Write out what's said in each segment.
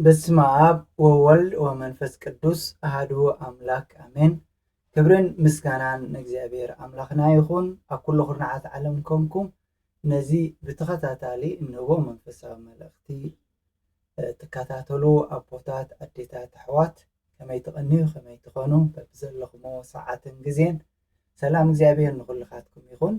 በስመ አብ ወወልድ ወመንፈስ ቅዱስ አሐዱ አምላክ አሜን። ክብርን ምስጋናን እግዚአብሔር አምላኽና ይኹን። ኣብ ኩሉ ኩርናዓት ዓለም ኮንኩም ነዚ ብተኸታታሊ እንሆ መንፈሳዊ መልእኽቲ ትከታተሉ ኣቦታት ኣዴታት ኣሕዋት ከመይ ትቐንዩ ከመይ ትኾኑ በብዘለኹሞ ሰዓትን ግዜን ሰላም እግዚአብሔር ንኹልኻትኩም ይኹን።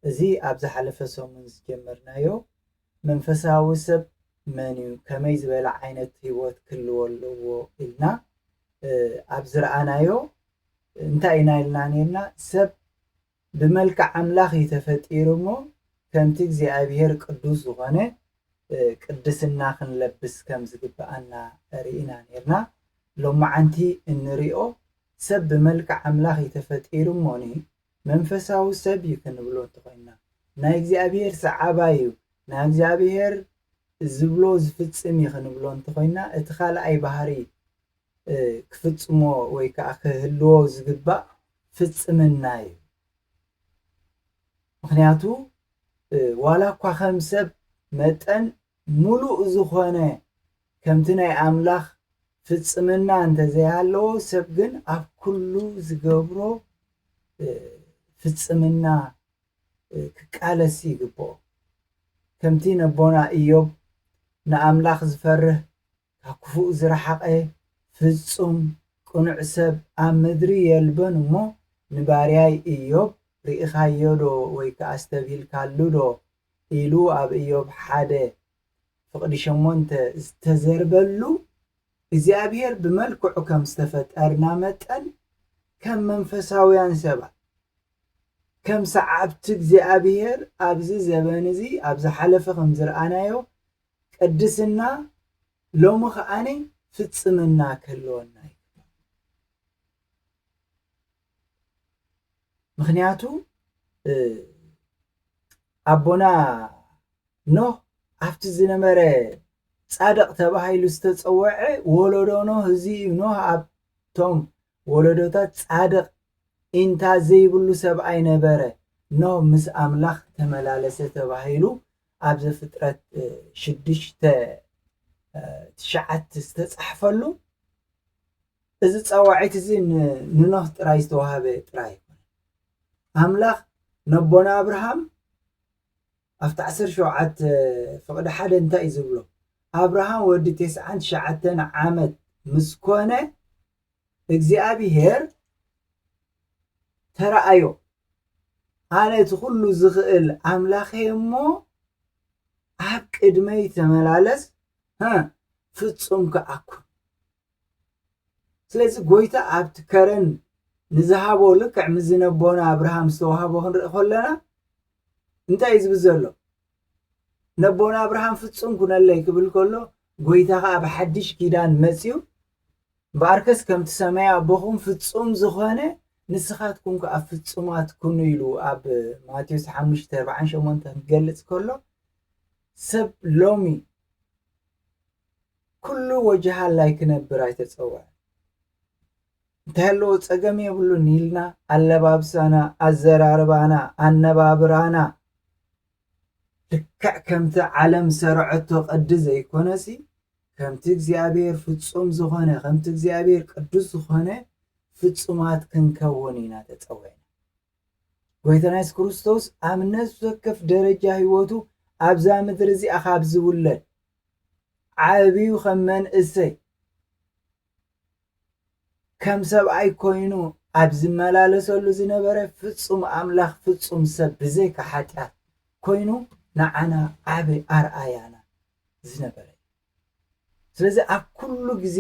እዚ ኣብ ዝሓለፈ ሰሙን ዝጀመርናዮ መንፈሳዊ ሰብ መን እዩ ከመይ ዝበለ ዓይነት ህይወት ክህልዎ ኣለዎ ኢልና ኣብ ዝረኣናዮ እንታይ ኢና ኢልና ነርና ሰብ ብመልክዕ ኣምላኽ ተፈጢሩ እሞ ከምቲ እግዚኣብሔር ቅዱስ ዝኾነ ቅድስና ክንለብስ ከም ዝግባአና ርኢና ነርና። ሎማዓንቲ እንሪኦ ሰብ ብመልክዕ ኣምላኽ ተፈጢሩ እሞኒ መንፈሳዊ ሰብ እዩ ክንብሎ እንተኾይንና ናይ እግዚኣብሔር ሰዓባ እዩ ናይ እግዚኣብሔር ዝብሎ ዝፍፅም እዩ ክንብሎ እንተኾይንና እቲ ካልኣይ ባህሪ ክፍፅሞ ወይ ከዓ ክህልዎ ዝግባእ ፍፅምና እዩ። ምክንያቱ ዋላ እኳ ከም ሰብ መጠን ሙሉእ ዝኾነ ከምቲ ናይ ኣምላኽ ፍፅምና እንተዘይሃለዎ ሰብ ግን ኣብ ኩሉ ዝገብሮ ፍፅምና ክቃለስ ይግብኦ። ከምቲ ነቦና ኢዮብ ንኣምላኽ ዝፈርህ ካብ ክፉእ ዝረሓቐ ፍፁም ቅኑዕ ሰብ ኣብ ምድሪ የልበን እሞ ንባርያይ ኢዮብ ርኢኻዮ ዶ ወይ ከዓ ዝተብሂልካሉ ዶ ኢሉ ኣብ ኢዮብ 1:8 ዝተዘርበሉ እግዚኣብሔር ብመልክዑ ከም ዝተፈጠርና መጠን ከም መንፈሳውያን ሰባት ከም ሰዓብቲ እግዚኣብሔር ኣብዚ ዘበን እዚ ኣብ ዝሓለፈ ከም ዝረኣናዮ ቅድስና ሎሚ ከዓኒ ፍፅምና ክህልወና እዩ። ምክንያቱ ኣቦና ኖህ ኣብቲ ዝነበረ ጻድቕ ተባሂሉ ዝተፀውዐ ወለዶ ኖህ እዚ ኖህ ኣብቶም ወለዶታት ጻድቕ ኢንታ ዘይብሉ ሰብኣይ ነበረ። ኖህ ምስ ኣምላኽ ተመላለሰ ተባሂሉ ኣብ ዘፍጥረት 6:9 ዝተፃሕፈሉ እዚ ፃዋዒት እዚ ንኖህ ጥራይ ዝተዋሃበ ጥራይ ኣምላኽ ነቦና ኣብርሃም ኣብቲ 17:1 እንታይ እዩ ዝብሎ ኣብርሃም ወዲ 99 ዓመት ምስ ኮነ እግዚኣብሔር ተረኣዮ ኣነ እቲ ኩሉ ዝኽእል ኣምላኽ እሞ ኣብ ቅድመይ ተመላለስ ፍፁም ከኣኩን። ስለዚ ጎይታ ኣብቲ ከረን ንዝሃቦ ልክዕ ምስ ነቦና ኣብርሃም ዝተዋሃቦ ክንርኢ ከለና እንታይ እዩ ዝብል ዘሎ ነቦና ኣብርሃም ፍፁም ኩነለይ ክብል ከሎ ጎይታ ከዓ ብሓድሽ ኪዳን መፅዩ በኣርከስ ከምቲ ሰማይ ኣቦኹም ፍፁም ዝኾነ ንስኻትኩም ከዓ ፍፁማት ኩኑ ኢሉ ኣብ ማቴዎስ 5:48 ክገልፅ ከሎ ሰብ ሎሚ ኩሉ ወጅሃላይ ክነብር ኣይተፀውዐ እንታይ ኣለዎ ፀገም የብሉን ኢልና ኣለባብሳና ኣዘራርባና ኣነባብራና ልክዕ ከምቲ ዓለም ሰርዐቶ ቅዲ ዘይኮነሲ ከምቲ እግዚኣብሔር ፍፁም ዝኾነ ከምቲ እግዚኣብሔር ቅዱስ ዝኾነ ፍፁማት ክንከውን ኢና ተፀዊዕና። ጎይታና ኢየሱስ ክርስቶስ ኣብ ነፍሲ ወከፍ ደረጃ ሂወቱ ኣብዛ ምድሪ እዚኣ ካብ ዝውለድ ዓብዩ ከም መንእሰይ ከም ሰብኣይ ኮይኑ ኣብ ዝመላለሰሉ ዝነበረ ፍፁም ኣምላኽ ፍፁም ሰብ ብዘይካ ሓጢኣት ኮይኑ ንዓና ዓብይ ኣርኣያና ዝነበረ። ስለዚ ኣብ ኩሉ ግዜ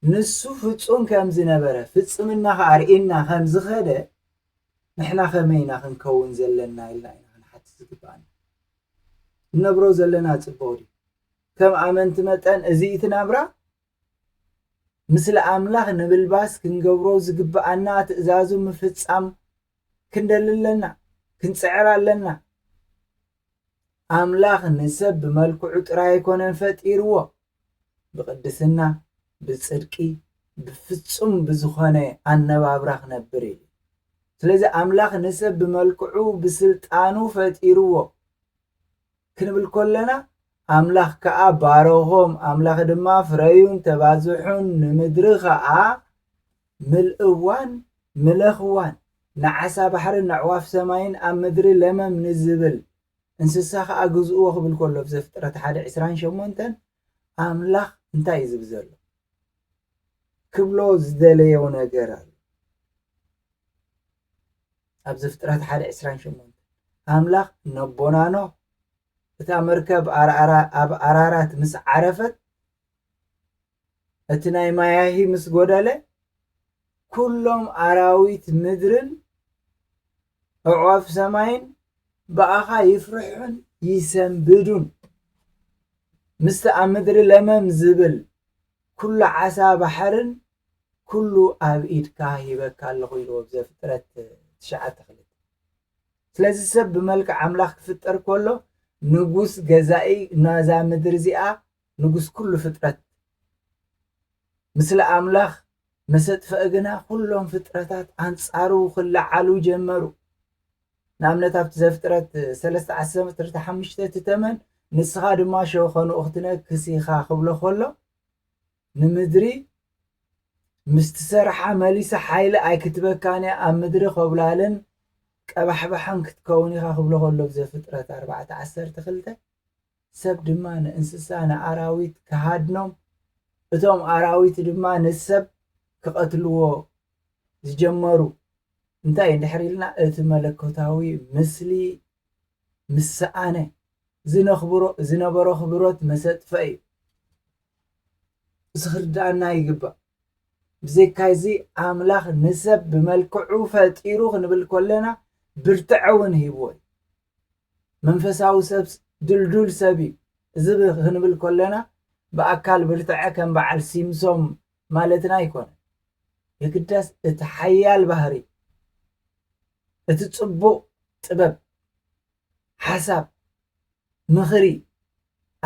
ንሱ ፍፁም ከም ዝነበረ ፍፅምና ከዓ ርኢና ከም ዝኸደ ንሕና ከመይና ክንከውን ዘለና ኢልና ኢና ክንሓትት ዝግባአና። ንነብሮ ዘለና ፅቡቅ ድዩ? ከም ኣመንቲ መጠን እዚ እቲ ናብራ ምስሊ ኣምላኽ ንብልባስ ክንገብሮ ዝግባአና ትእዛዙ ምፍፃም ክንደሊ ኣለና ክንፅዕር ኣለና። ኣምላኽ ንሰብ ብመልክዑ ጥራይ ኣይኮነን ፈጢርዎ ብቅድስና ብፅድቂ ብፍፁም ብዝኾነ ኣነባብራ ክነብር እዩ። ስለዚ ኣምላኽ ንሰብ ብመልክዑ ብስልጣኑ ፈጢርዎ ክንብል ከለና ኣምላኽ ከዓ ባረኾም ኣምላኽ ድማ ፍረዩን ተባዝሑን ንምድሪ ከዓ ምልእዋን ምለኽዋን ንዓሳ ባሕርን ንዕዋፍ ሰማይን ኣብ ምድሪ ለመም ንዝብል እንስሳ ከዓ ግዝእዎ ክብል ከሎ ብዘፍጥረት 1:28 ኣምላኽ እንታይ እዩ ዝብል ዘሎ ክብሎ ዝደለየው ነገር ኣሎ ኣብ ዘፍጥረት 1:28 ኣምላኽ ነቦና ኖህ እታ መርከብ ኣብ ኣራራት ምስ ዓረፈት እቲ ናይ ማያሂ ምስ ጎደለ ኩሎም ኣራዊት ምድርን ኣዕዋፍ ሰማይን በኣኻ ይፍርሑን ይሰንብዱን ምስቲ ኣብ ምድሪ ለመም ዝብል ኩሉ ዓሳ ባሕርን ኩሉ ኣብ ኢድካ ሂበካ ኣለኹ ኢልዎ ብዘፍጥረት 9:2 ስለዚ ሰብ ብመልክዕ ኣምላኽ ክፍጠር ከሎ ንጉስ ገዛኢ ናዛ ምድሪ እዚኣ ንጉስ ኩሉ ፍጥረት ምስሊ ኣምላኽ መሰጥፈአ ግና ኩሎም ፍጥረታት ኣንጻሩ ክለዓሉ ጀመሩ ንኣብነት ኣብቲ ዘፍጥረት 3:15 ትተመን ንስኻ ድማ ሸኾኑ እኽትነክስ ኢኻ ክብሎ ከሎ ንምድሪ ምስትሰርሓ መሊሳ ሓይሊ ኣይክትበካን ኣብ ምድሪ ከብላልን ቀባሕባሕን ክትከውን ኢኻ ክብሎ ከሎ ብዘፍጥረት 4:12 ሰብ ድማ ንእንስሳ ንኣራዊት ክሃድኖም እቶም ኣራዊት ድማ ንሰብ ክቐትልዎ ዝጀመሩ እንታይ እንድሕር ኢልና እቲ መለኮታዊ ምስሊ ምስኣነ ዝነበሮ ክብሮት መሰጥፈ እዩ ዝኽርዳእና ይግባእ ብዘይካዚ ኣምላኽ ንሰብ ብመልክዑ ፈጢሩ ክንብል ከለና ብርትዐ እውን ሂብዎ መንፈሳዊ ሰብ ድልዱል ሰብ እዩ እዚ ክንብል ከለና ብኣካል ብርትዐ ከም በዓል ሲምሶም ማለትና ይኮነ የግዳስ እቲ ሓያል ባህሪ እቲ ጽቡቕ ጥበብ ሓሳብ ምኽሪ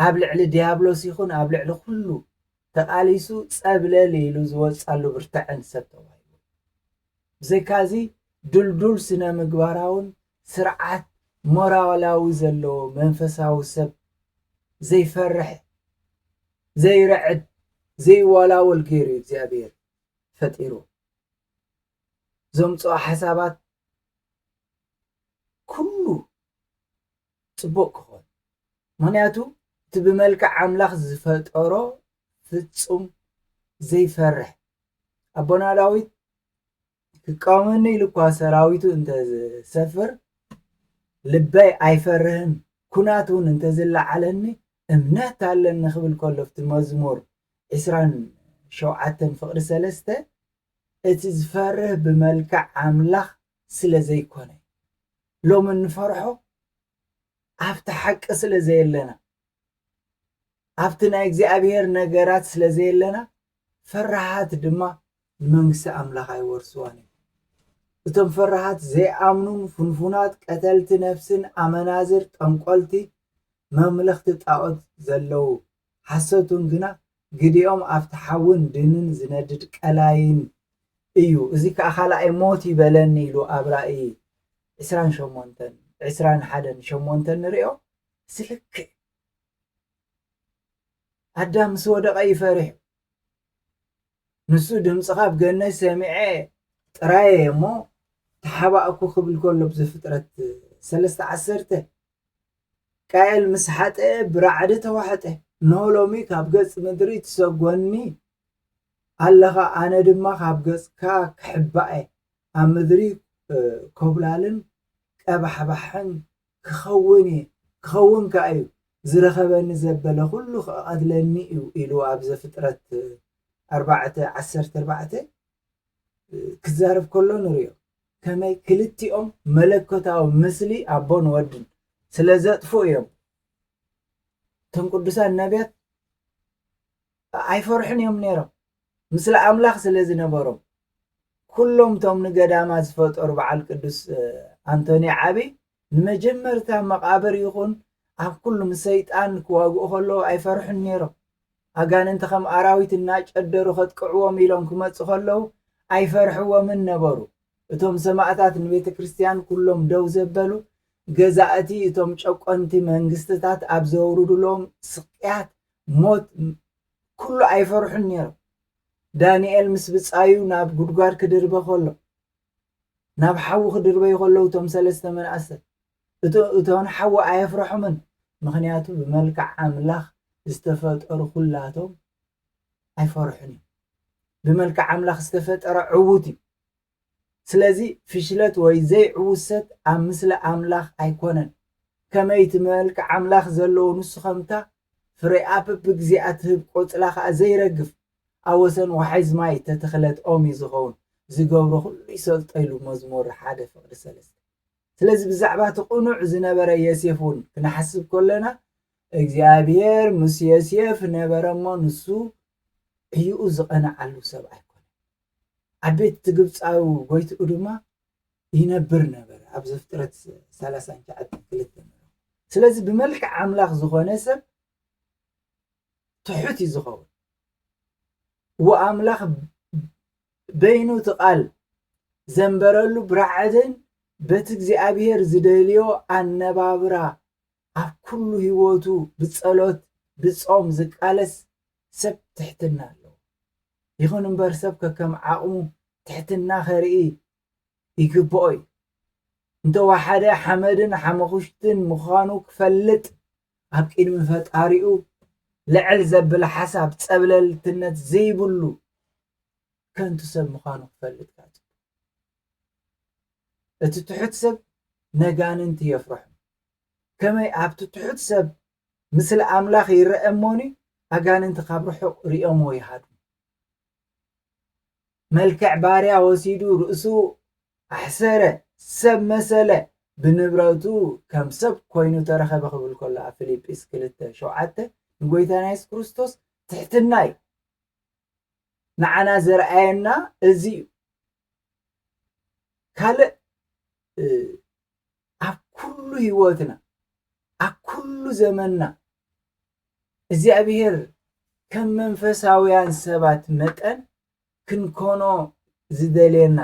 ኣብ ልዕሊ ዲያብሎስ ይኹን ኣብ ልዕሊ ኩሉ ተቃሊሱ ጸብለል ኢሉ ዝወጻሉ ብርትዐን ሰብ ተባሂሉ ብዘይካዚ ድልዱል ስነ ምግባራውን ስርዓት ሞራላዊ ዘለዎ መንፈሳዊ ሰብ ዘይፈርሕ ዘይረዕድ ዘይወላወል ገይሩ እግዚአብሔር ፈጢሩ ዘምጽኦ ሓሳባት ኩሉ ጽቡቕ ክኾን ምክንያቱ እቲ ብመልክዕ ኣምላኽ ዝፈጠሮ ፍጹም ዘይፈርሕ ኣቦና ዳዊት ክቃወመኒ ኢሉ እኳ ሰራዊቱ እንተዝሰፍር ልበይ ኣይፈርህን ኩናት እውን እንተዝለዓለኒ እምነት ኣለኒ ክብል ከሎ ኣብቲ መዝሙር 27:3 እቲ ዝፈርህ ብመልክዕ ኣምላኽ ስለ ዘይኮነ ሎሚ እንፈርሖ ኣብቲ ሓቂ ስለ ዘየለና ኣብቲ ናይ እግዚኣብሔር ነገራት ስለ ዘየለና ፈራሃት ድማ ንመንግስቲ ኣምላኽ ኣይወርስዋን እቶም ፈራሃት ዘይኣምኑን ፍንፉናት ቀተልቲ ነፍስን ኣመናዝር ጠንቆልቲ መምለኽቲ ጣዖት ዘለው ሓሰቱን ግና ግዲኦም ኣብቲ ሓውን ድንን ዝነድድ ቀላይን እዩ እዚ ከዓ ካልኣይ ሞት ይበለኒ ኢሉ ኣብ ራእይ 21:8 ንሪኦ ስልክዕ ኣዳም ምስ ወደቐ ይፈሪሕ ንሱ ድምፅኻ ብገነት ሰሚዐ ጥራየ እሞ ተሓባእኩ ክብል ከሎ ብዘፍጥረት 3:10 ቃየል ምስ ሓጠ ብራዕዲ ተዋሕጠ ኖ ሎሚ ካብ ገጽ ምድሪ ትሰጎኒ ኣለኻ ኣነ ድማ ካብ ገጽካ ክሕባኤ ኣብ ምድሪ ኮብላልን ቀባሕባሕን ክኸውን ከዓ እዩ ዝረኸበኒ ዘበለ ኩሉ ክቐትለኒ እዩ ኢሉ ኣብ ዘፍጥረት 4:14 ክዛረብ ከሎ ንሪኦ ከመይ ክልቲኦም መለኮታዊ ምስሊ ኣቦን ወድን ስለ ዘጥፉ እዮም እቶም ቅዱሳን ነቢያት ኣይፈርሑን እዮም ነይሮም ምስሊ ኣምላኽ ስለ ዝነበሮም ኩሎም ቶም ንገዳማ ዝፈጠሩ በዓል ቅዱስ ኣንቶኒ ዓቢ ንመጀመርታ መቃብር ይኹን ኣብ ኩሉ ሰይጣን ክዋግኡ ከለዉ ኣይፈርሑን ነይሮም ኣጋንንቲ ከም ኣራዊት እናጨደሩ ከጥቅዕዎም ኢሎም ክመፁ ከለዉ ኣይፈርሕዎምን ነበሩ እቶም ሰማዕታት ንቤተ ክርስቲያን ኩሎም ደው ዘበሉ ገዛእቲ እቶም ጨቆንቲ መንግስትታት ኣብ ዘውርዱሎም ስቅያት ሞት ኩሉ ኣይፈርሑን ነይሮም ዳንኤል ምስ ብፃዩ ናብ ጉድጓድ ክድርበ ከሎ ናብ ሓዊ ክድርበዩ ከለዉ እቶም ሰለስተ መናእሰይ እቶም ሓዊ ኣየፍርሖምን ምክንያቱ ብመልክዕ ኣምላኽ ዝተፈጠሩ ኩላቶም ኣይፈርሑን ብመልክዕ ኣምላኽ ዝተፈጠረ ዕዉት እዩ ስለዚ ፍሽለት ወይ ዘይዕውት ሰብ ኣብ ምስሊ ኣምላኽ ኣይኮነን ከመይ እቲ መልክዕ ኣምላኽ ዘለዎ ንሱ ከምታ ፍሬ ኣብ ብግዚኣ ትህብ ቆፅላ ከዓ ዘይረግፍ ኣብ ወሰን ወሓዝ ማይ ተተኽለት ኦም እዩ ዝኸውን ዝገብሮ ኩሉ ይሰልጠይሉ መዝሙር 1:3 ስለዚ ብዛዕባ እቲ ቁኑዕ ዝነበረ ዮሴፍ እውን ክንሓስብ ከለና እግዚኣብሔር ምስ ዮሴፍ ነበረ እሞ ንሱ ዕዩኡ ዝቐንዓሉ ሰብ ኣይኮነ ኣብ ቤት ግብፃዊ ጎይትኡ ድማ ይነብር ነበረ ኣብ ዘፍጥረት 39:2 ስለዚ ብመልክዕ ኣምላኽ ዝኾነ ሰብ ትሑት እዩ ዝኸውን ወኣምላኽ በይኑ ትቃል ዘንበረሉ ብራዕድን በቲ እግዚኣብሔር ዝደልዮ ኣነባብራ ኣብ ኩሉ ህይወቱ ብጸሎት ብጾም ዝቃለስ ሰብ ትሕትና ኣለዎ ይኹን እምበር ሰብ ከከም ዓቕሙ ትሕትና ኸርኢ ይግብኦ እዩ እንተወሓደ ሓመድን ሓመኹሽትን ምዃኑ ክፈልጥ ኣብ ቅድሚ ፈጣሪኡ ልዕል ዘብል ሓሳብ ፀብለልትነት ዘይብሉ ከንቱ ሰብ ምዃኑ ክፈልጥ ካቱ እቲ ትሑት ሰብ ነጋንንቲ የፍርሑ ከመይ ኣብቲ ትሑት ሰብ ምስሊ ኣምላኽ ይርአ እሞኒ ኣጋንንቲ ካብ ርሑቕ ሪኦሞ ይሃዱ መልክዕ ባርያ ወሲዱ ርእሱ ኣሕሰረ ሰብ መሰለ ብንብረቱ ከም ሰብ ኮይኑ ተረኸበ ክብል ከሎ ኣብ ፊልጵስ 2:7 ንጎይታና ኢየሱስ ክርስቶስ ትሕትና እዩ ንዓና ዘርአየና እዚ እዩ ካልእ ኣብ ኩሉ ህይወትና ኣብ ኩሉ ዘመንና እግዚኣብሔር ከም መንፈሳውያን ሰባት መጠን ክንኮኖ ዝደልየና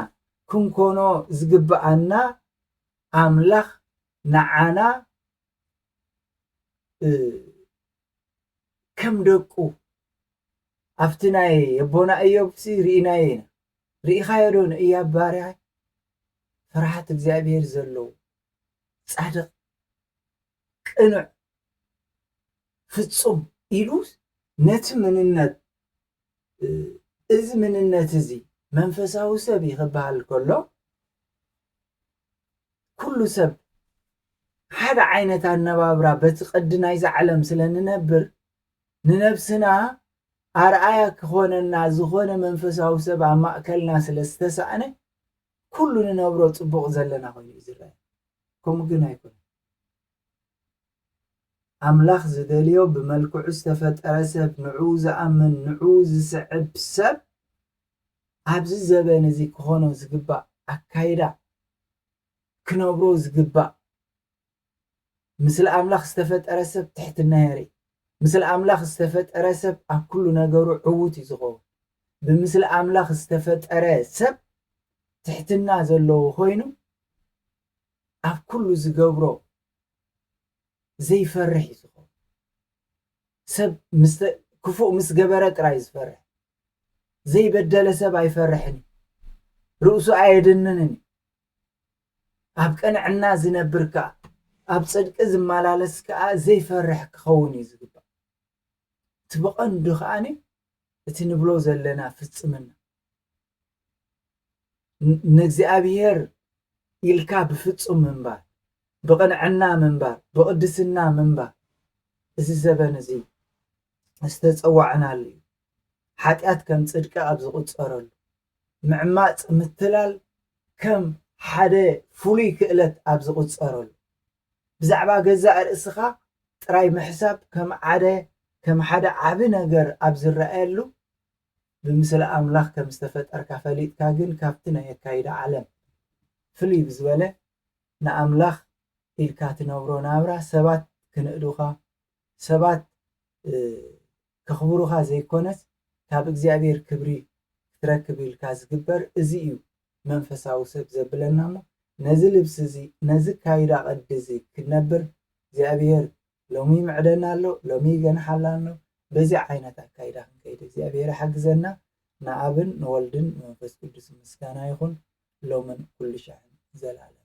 ክንኮኖ ዝግብአና ኣምላኽ ንዓና ከም ደቁ ኣብቲ ናይ ኣቦና ኢዮብ ርኢናዮ ኢና ርኢኻዮ ዶ ንኢዮብ ባርያ ፍርሃት እግዚኣብሔር ዘለዎ ጻድቕ ቅኑዕ ፍጹም ኢሉ ነቲ ምንነት እዚ ምንነት እዚ መንፈሳዊ ሰብ ይኽበሃል ከሎ ኩሉ ሰብ ሓደ ዓይነት ኣነባብራ በቲ ቅዲ ናይዚ ዓለም ስለንነብር ንነብስና ኣርኣያ ክኾነና ዝኾነ መንፈሳዊ ሰብ ኣብ ማእከልና ስለ ዝተሳእነ ኩሉ ንነብሮ ፅቡቕ ዘለና ኮይኑ እዩ ዝረአ ከምኡ ግን ኣይኮነ ኣምላኽ ዝደልዮ ብመልክዑ ዝተፈጠረ ሰብ ንዑ ዝኣምን ንዑ ዝስዕብ ሰብ ኣብዚ ዘበን እዚ ክኾኖ ዝግባእ ኣካይዳ ክነብሮ ዝግባእ ምስሊ ኣምላኽ ዝተፈጠረ ሰብ ትሕትና የርኢ ምስሊ ኣምላኽ ዝተፈጠረ ሰብ ኣብ ኩሉ ነገሩ ዕዉት እዩ ዝኸውን ብምስሊ ኣምላኽ ዝተፈጠረ ሰብ ትሕትና ዘለዎ ኮይኑ ኣብ ኩሉ ዝገብሮ ዘይፈርሕ እዩ ዝኸውን ሰብ ክፉእ ምስ ገበረ ጥራይ ዝፈርሕ ዘይበደለ ሰብ ኣይፈርሕን ርእሱ ኣየድንንን ኣብ ቅንዕና ዝነብር ከዓ ኣብ ጽድቂ ዝመላለስ ከዓ ዘይፈርሕ ክኸውን እዩ ዝግባእ እቲ ብቐንዱ ከዓኒ እቲ ንብሎ ዘለና ፍጽምና ንእግዚኣብሔር ኢልካ ብፍጹም ምንባር ብቕንዕና ምንባር ብቅድስና ምንባር እዚ ዘበን እዚ ዝተፀዋዕናሉ እዩ ሓጢኣት ከም ጽድቂ ኣብ ዝቁፀረሉ ምዕማፅ ምትላል ከም ሓደ ፍሉይ ክእለት ኣብ ዝቁፀረሉ ብዛዕባ ገዛእ ርእስኻ ጥራይ ምሕሳብ ከም ሓደ ዓቢ ነገር ኣብ ዝረአየሉ ብምስሊ ኣምላኽ ከም ዝተፈጠርካ ፈሊጥካ ግን ካብቲ ናይ ኣካይዳ ዓለም ፍልይ ብዝበለ ንኣምላኽ ኢልካ ትነብሮ ናብራ ሰባት ክንእዱኻ ሰባት ከኽብሩኻ ዘይኮነስ ካብ እግዚኣብሔር ክብሪ ክትረክብ ኢልካ ዝግበር እዚ እዩ መንፈሳዊ ሰብ ዘብለና እሞ نزل لبسزي نزل كايدا قدزي كنبر እግዚአብሔር ሎሚ ምዕደና ኣሎ ሎሚ ገንሓላ ኣሎ በዚ ዓይነት አካይዳ ክንከይድ እግዚአብሔር ሓግዘና ንአብን ንወልድን መንፈስ ቅዱስ ምስጋና ይኹን ሎምን ኩሉ ሻዕን ዘላለም